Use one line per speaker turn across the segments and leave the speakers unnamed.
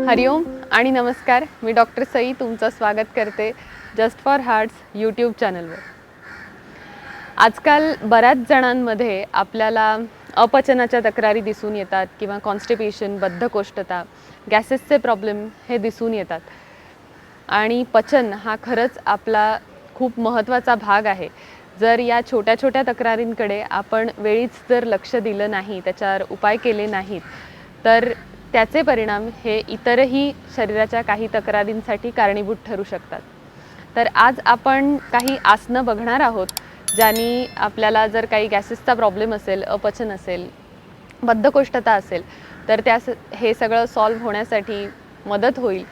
हरिओम आणि नमस्कार. मी डॉक्टर सई तुमचं स्वागत करते जस्ट फॉर हार्ट्स यूट्यूब चॅनलवर. आजकाल बऱ्याच जणांमध्ये आपल्याला अपचनाच्या तक्रारी दिसून येतात किंवा कॉन्स्टिपेशन, बद्धकोष्ठता, गॅसेसचे प्रॉब्लेम हे दिसून येतात. आणि पचन हा खरंच आपला खूप महत्त्वाचा भाग आहे. जर या छोट्या छोट्या तक्रारींकडे आपण वेळीच जर लक्ष दिलं नाही, त्याच्यावर उपाय केले नाहीत, तर त्याचे परिणाम हे इतरही शरीराच्या काही तक्रारींसाठी कारणीभूत ठरू शकतात. तर आज आपण काही आसनं बघणार आहोत, ज्यांनी आपल्याला जर काही गॅसेसचा प्रॉब्लेम असेल, अपचन असेल, बद्धकोष्ठता असेल, तर हे सगळं सॉल्व्ह होण्यासाठी मदत होईल.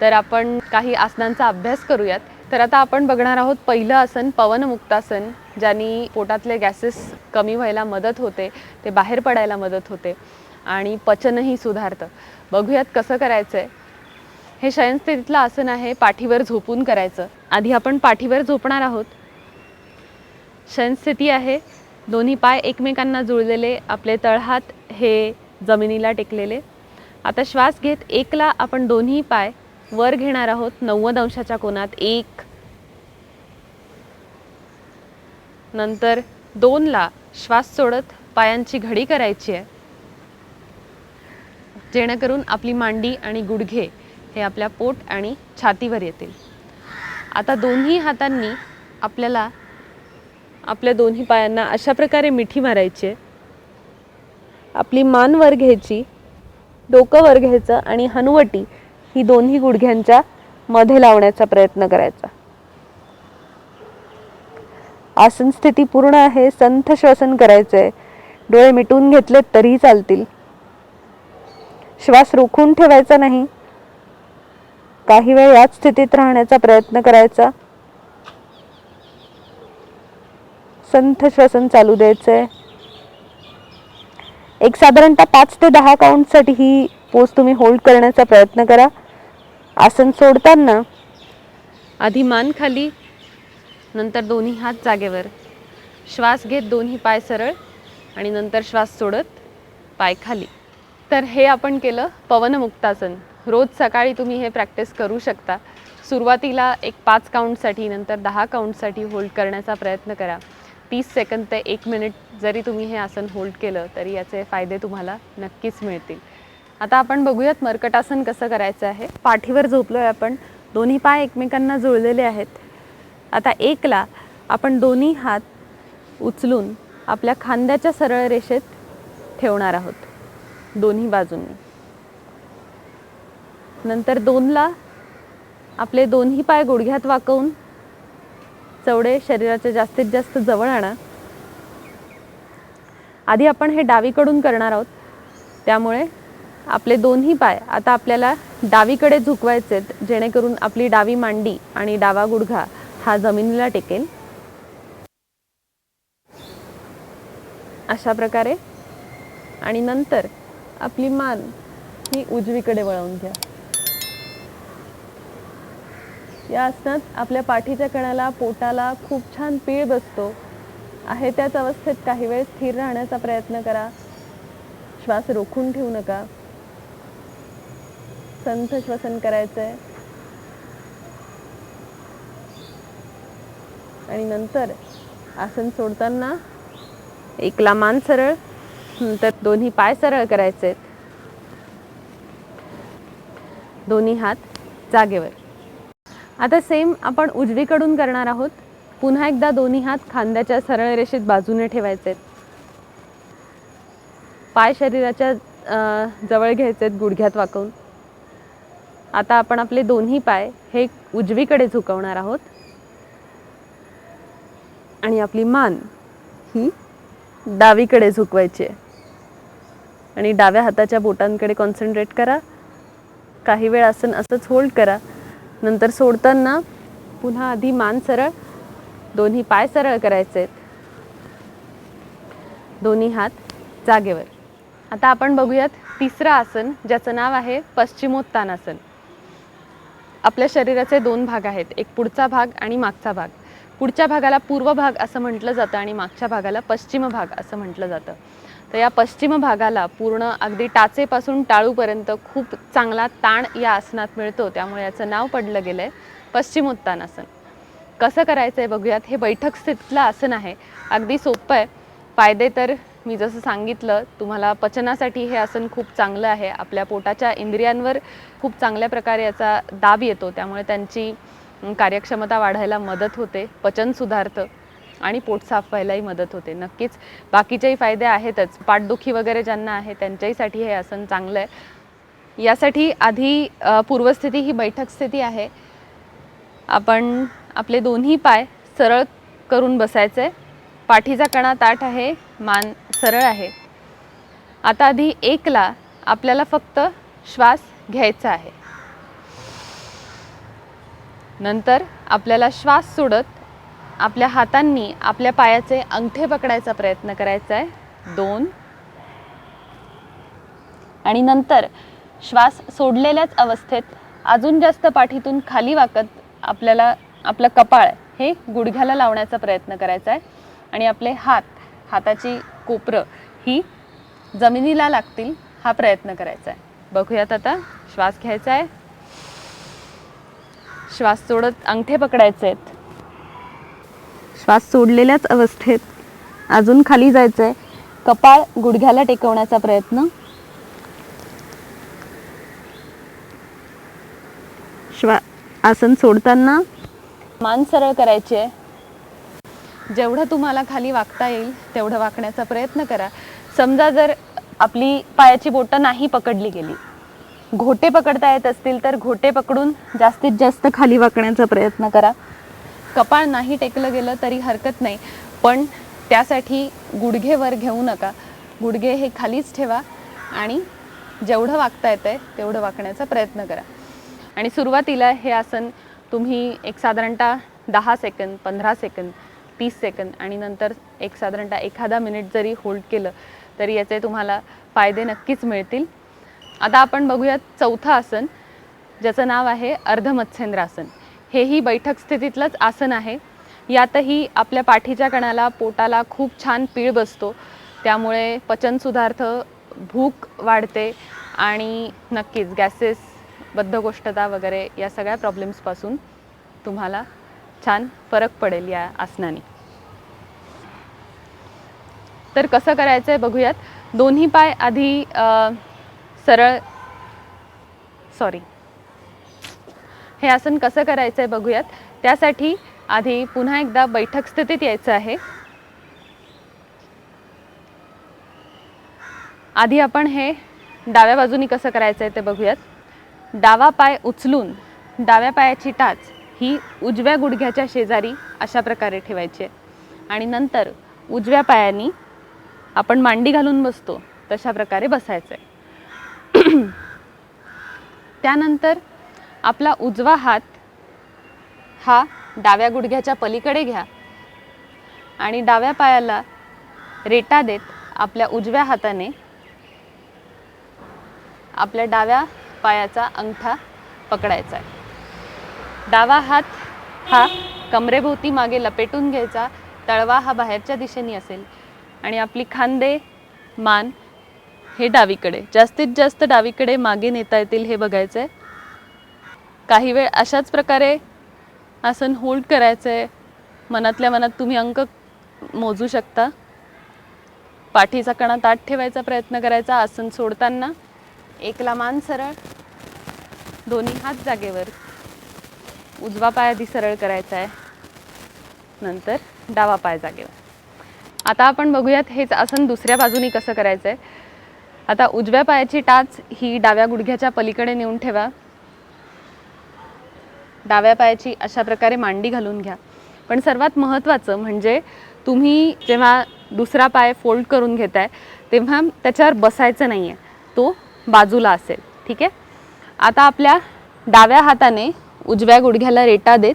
तर आपण काही आसनांचा अभ्यास करूयात. तर आता आपण बघणार आहोत पहिलं आसन पवनमुक्तासन, ज्यांनी पोटातले गॅसेस कमी व्हायला मदत होते, ते बाहेर पडायला मदत होते आणि पचनही सुधारतं. बघूयात कसं करायचं आहे. हे शयनस्थितीतलं आसन आहे, पाठीवर झोपून करायचं. आधी आपण पाठीवर झोपणार आहोत. शयनस्थिती आहे, दोन्ही पाय एकमेकांना जुळलेले, आपले तळहात हे जमिनीला टेकलेले. आता श्वास घेत एकला आपण दोन्ही पाय वर घेणार आहोत 90 अंशाच्या कोनात. 1, नंतर 2ला श्वास सोडत पायांची घडी करायची आहे, जेणेकरून आपली मांडी आणि गुडघे हे आपल्या पोट आणि छातीवर येतील. आता दोन्ही हातांनी आपल्याला आपल्या दोन्ही पायांना अशा प्रकारे मिठी मारायची आहे. आपली मान वर घ्यायची, डोकं वर घ्यायचं आणि हनुवटी ही दोन्ही गुडघ्यांच्या मध्ये लावण्याचा प्रयत्न करायचा. आसन स्थिती पूर्ण आहे. संथ श्वसन करायचंय. डोळे मिटून घेतलेत तरीही चालतील. श्वास रोखून ठेवायचा नाही. काही वेळ याच स्थितीत राहण्याचा प्रयत्न करायचा. संथ श्वसन चालू द्यायचंय. एक साधारणतः 5 ते 10 काउंटसाठी ही पोज तुम्ही होल्ड करण्याचा प्रयत्न करा. आसन सोडताना आधी मान खाली, नंतर दोन्ही हात जागेवर. श्वास घेत दोन्ही पाय सरळ आणि नंतर श्वास सोडत पाय खाली. तर हे आपण केलं पवनमुक्तासन. रोज सकाळी तुम्ही हे प्रॅक्टिस करू शकता. सुरुवातीला एक 5 काउंटसाठी, नंतर 10 काउंटसाठी होल्ड करण्याचा प्रयत्न करा. 30 सेकंद ते 1 मिनिट जरी तुम्ही हे आसन होल्ड केलं तरी याचे फायदे तुम्हाला नक्कीच मिळतील. आता आपण बघूयात मर्कटासन कसं करायचं आहे. पाठीवर झोपलोय आपण, दोन्ही पाय एकमेकांना जुळलेले आहेत. आता 1ला आपण दोन्ही हात उचलून आपल्या खांद्याच्या सरळ रेषेत ठेवणार आहोत दोन्ही बाजूंनी. नंतर 2ला आपले दोन्ही पाय गुडघ्यात वाकवून चवडे शरीराच्या जास्तीत जास्त जवळ आणा. आधी आपण हे डावीकडून करणार आहोत, त्यामुळे आपले दोन्ही पाय आता आपल्याला डावीकडे झुकवायचेत, जेणेकरून आपली डावी मांडी आणि डावा गुडघा हा जमिनीला टेकेल. अशा प्रकारे. आणि नंतर आपली मान ही उजवीकडे वळवून घ्या. या आसनात आपल्या पाठीच्या कणाला, पोटाला खूप छान पीळ बसतो. आहे त्याच अवस्थेत काही वेळ स्थिर राहण्याचा प्रयत्न करा. श्वास रोखून ठेवू नका. संथ श्वसन करायचंय. आणि नंतर आसन सोडताना एकला मान सरळ, नंतर दोन्ही पाय सरळ करायचे, दोन्ही हात जागेवर. आता सेम आपण उजवीकडून करणार आहोत. पुन्हा एकदा दोन्ही हात खांद्याच्या सरळ रेषेत बाजूने ठेवायचे, पाय शरीराच्या जवळ घ्यायचे गुडघ्यात वाकवून. आता आपण आपले दोन्ही पाय हे उजवीकडे झुकवणार आहोत आणि आपली मान ही डावीकडे झुकवायची आहे. आणि डाव्या हाताच्या बोटांकडे कॉन्सन्ट्रेट करा. काही वेळ आसन असंच होल्ड करा. नंतर सोडताना पुन्हा आधी मान सरळ, दोन्ही पाय सरळ करायचे, दोन्ही हात जागेवर. आता आपण बघूयात तिसरं आसन, ज्याचं नाव आहे पश्चिमोत्तानासन. आपल्या शरीराचे 2 भाग आहेत, एक पुढचा भाग आणि मागचा भाग. पुढच्या भागाला पूर्व भाग असं म्हटलं जातं आणि मागच्या भागाला पश्चिम भाग असं म्हटलं जातं. तर या पश्चिम भागाला पूर्ण अगदी टाचेपासून टाळूपर्यंत खूप चांगला ताण या आसनात मिळतो, त्यामुळे याचं नाव पडलं गेलं आहे पश्चिमोत्तानासन. कसं करायचं आहे बघूयात. हे बैठक स्थितीतलं आसन आहे, अगदी सोपं आहे. फायदे तर मी जसं सांगितलं तुम्हाला, पचनासाठी हे आसन खूप चांगलं आहे. आपल्या पोटाच्या इंद्रियांवर खूप चांगल्या प्रकारे याचा दाब येतो, त्यामुळे त्यांची कार्यक्षमता वाढायला मदत होते, पचन सुधारतं आणि पोट साफ व्हायलाही मदत होते. नक्कीच बाकीचेही फायदे आहेतच. पाठदुखी वगैरे ज्यांना आहे त्यांच्याहीसाठी हे आसन चांगलं आहे. यासाठी आधी पूर्वस्थिती ही बैठक स्थिती आहे. आपण आपले दोन्ही पाय सरळ करून बसायचे. पाठीचा कणा ताठ आहे, मान सरळ आहे. आता आधी 1ला आपल्याला फक्त श्वास घ्यायचा आहे. नंतर आपल्याला श्वास सोडत आपल्या हातांनी आपल्या पायाचे अंगठे पकडायचा प्रयत्न करायचा आहे. 2 आणि नंतर श्वास सोडलेल्याच अवस्थेत अजून जास्त पाठीतून खाली वाकत आपल्याला आपलं कपाळ हे गुडघ्याला लावण्याचा प्रयत्न करायचा आहे आणि आपले हाताची कोपरं ही जमिनीला लागतील हा प्रयत्न करायचा आहे. बघूयात आता. श्वास घ्यायचा आहे, श्वास सोडत अंगठे पकडायचे आहेत. श्वास सोडलेल्याच अवस्थेत अजून खाली जायचं आहे, कपाळ गुडघ्याला टेकवण्याचा प्रयत्न. आसन सोडताना मान सरळ करायची आहे. जेवढं तुम्हाला खाली वाकता येईल तेवढं वाकण्याचा प्रयत्न करा. समजा जर आपली पायाची बोटं नाही पकडली गेली, घोटे पकडता येत असतील तर घोटे पकडून जास्तीत जास्त खाली वाकण्याचा प्रयत्न करा. कपाळ नाही टेकलं गेलं तरी हरकत नाही, पण त्यासाठी गुडघे वर घेऊ नका. गुडघे हे खालीच ठेवा आणि जेवढं वाकता येतंय तेवढं वाकण्याचा प्रयत्न करा. आणि सुरुवातीला हे आसन तुम्ही एक साधारणतः 10 सेकंद, 15 सेकंद, 30 सेकंद आणि नंतर एक साधारणतः एखादा मिनिट जरी होल्ड केलं तरी याचे तुम्हाला फायदे नक्कीच मिळतील. आता आपण बघूयात चौथं आसन, ज्याचं नाव आहे अर्धमत्स्येंद्रासन. हेही बैठक स्थितीतलंच आसन आहे. यातही आपल्या पाठीच्या कणाला, पोटाला खूप छान पीळ बसतो, त्यामुळे पचन सुधारतं, भूक वाढते आणि नक्कीच गॅसेस, बद्धकोष्ठता वगैरे या सगळ्या प्रॉब्लेम्सपासून तुम्हाला छान फरक पडेल या आसनाने. तर कसं करायचं आहे बघूयात. दोन्ही पाय आधी हे आसन कसं करायचं आहे बघूयात. त्यासाठी आधी पुन्हा एकदा बैठक स्थितीत यायचं आहे. आधी आपण हे डाव्या बाजूनी कसं करायचं आहे ते बघूयात. डावा पाय उचलून डाव्या पायाची टाच ही उजव्या गुडघ्याच्या शेजारी अशा प्रकारे ठेवायची आहे आणि नंतर उजव्या पायानी आपण मांडी घालून बसतो तशा प्रकारे बसायचं आहे. त्यानंतर आपला उजवा हात हा डाव्या गुडघ्याच्या पलीकडे घ्या आणि डाव्या पायाला रेटा देत आपल्या उजव्या हाताने आपल्या डाव्या पायाचा अंगठा पकडायचा आहे. डावा हात हा कमरेभोवती मागे लपेटून घ्यायचा, तळवा हा बाहेरच्या दिशेने असेल आणि आपली खांदे, मान हे डावीकडे, जास्तीत जास्त डावीकडे मागे नेता येतील हे बघायचं आहे. काही वेळ अशाच प्रकारे आसन होल्ड करायचं आहे. मनातल्या मनात तुम्ही अंक मोजू शकता. पाठीचा कणा ताठ ठेवायचा प्रयत्न करायचा. आसन सोडताना 1ला मान सरळ, दोन्ही हात जागेवर, उजवा पाय आधी सरळ करायचा आहे, नंतर डावा पाय जागेवर. आता आपण बघूयात हेच आसन दुसऱ्या बाजूनी कसं करायचं आहे. आता उजव्या पायाची टाच ही डाव्या गुडघ्याच्या पलीकडे नेऊन ठेवा. डाव्या पायाची अशा प्रकारे मांडी घालून घ्या. पण सर्वात महत्त्वाचं म्हणजे तुम्ही जेव्हा दुसरा पाय फोल्ड करून घेताय तेव्हा त्याच्यावर बसायचं नाही आहे, तो बाजूला असेल. ठीक आहे. आता आपल्या डाव्या हाताने उजव्या गुडघ्याला रेटा देत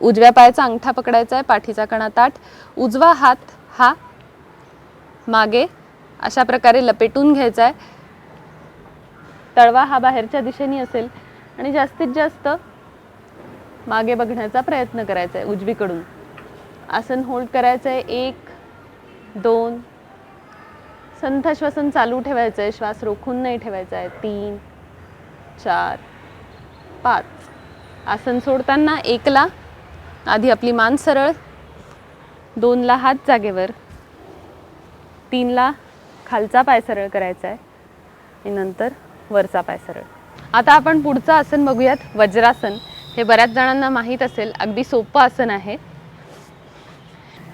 उजव्या पायाचा अंगठा पकडायचा आहे, पाठीचा कणा ताठ, उजवा हात हा मागे अशा प्रकारे लपेटून घ्यायचा आहे. तळवा हा बाहेरच्या दिशेने असेल आणि जास्तीत जास्त मागे बघण्याचा प्रयत्न करायचा आहे उजवीकडून. आसन होल्ड करायचं आहे. 1 2 संथ श्वसन चालू ठेवायचं आहे. श्वास रोखून नाही ठेवायचा आहे. 3 4 5. आसन सोडताना 1ला आधी आपली मान सरळ, 2ला हात जागेवर, 3ला खालचा पाय सरळ करायचा आहे आणि नंतर वरचा पाय सरळ. आता आपण पुढचं आसन बघूयात, वज्रासन. हे बऱ्याच जणांना माहीत असेल, अगदी सोपं आसन आहे.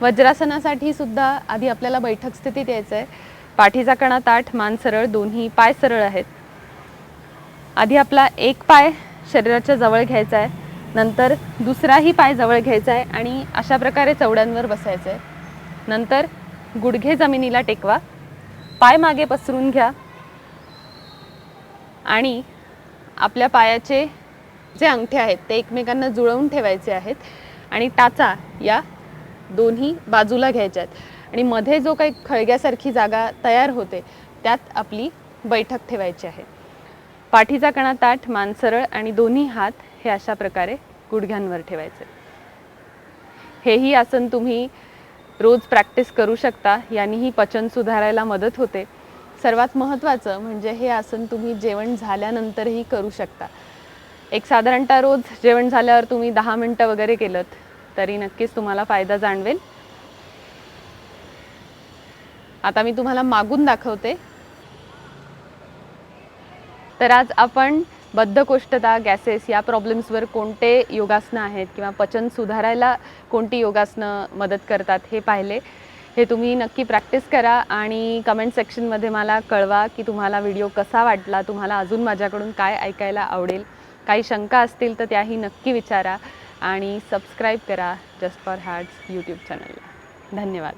वज्रासनासाठी सुद्धा आधी आपल्याला बैठक स्थितीत यायचं आहे. पाठीचा कणा ताठ, मान सरळ, दोन्ही पाय सरळ आहेत. आधी आपला एक पाय शरीराच्या जवळ घ्यायचा आहे, नंतर दुसराही पाय जवळ घ्यायचा आहे आणि अशा प्रकारे चवड्यांवर बसायचं आहे. नंतर गुडघे जमिनीला टेकवा, पाय मागे पसरून घ्या आणि आपल्या पायाचे जे अंगठे आहेत ते एकमेकांना जुळवून ठेवायचे आहेत आणि टाचा या दोन्ही बाजूला घ्यायच्या आहेत आणि मध्ये जो काही खळग्यासारखी जागा तयार होते त्यात आपली बैठक ठेवायची आहे. पाठीचा कणा ताठ, मान सरळ आणि दोन्ही हात हे अशा प्रकारे गुडघ्यांवर ठेवायचे. हेही आसन तुम्ही रोज प्रॅक्टिस करू शकता. यानेही पचन सुधारायला मदत होते. सर्वात महत्त्वाचं म्हणजे हे आसन तुम्ही जेवण झाल्यानंतरही करू शकता. एक साधारणतः रोज जेवण झाल्यावर तुम्ही 10 मिनिटं वगैरे केलं तरी नक्कीच तुम्हाला फायदा जाणवेल. आता मी तुम्हाला मागून दाखवते. तर आज आपण बद्धकोष्ठता, गॅसेस या प्रॉब्लेम्सवर कोणते योगासनं आहेत किंवा पचन सुधारायला कोणती योगासनं मदत करतात हे पाहिले. हे तुम्ही नक्की प्रॅक्टिस करा आणि कमेंट सेक्शनमध्ये मला कळवा की तुम्हाला व्हिडिओ कसा वाटला, तुम्हाला अजून माझ्याकडून काय ऐकायला आवडेल. काही शंका असतील तर त्याही नक्की विचारा आणि सबस्क्राईब करा जस्ट फॉर हार्ट्स यूट्यूब चॅनलला. धन्यवाद.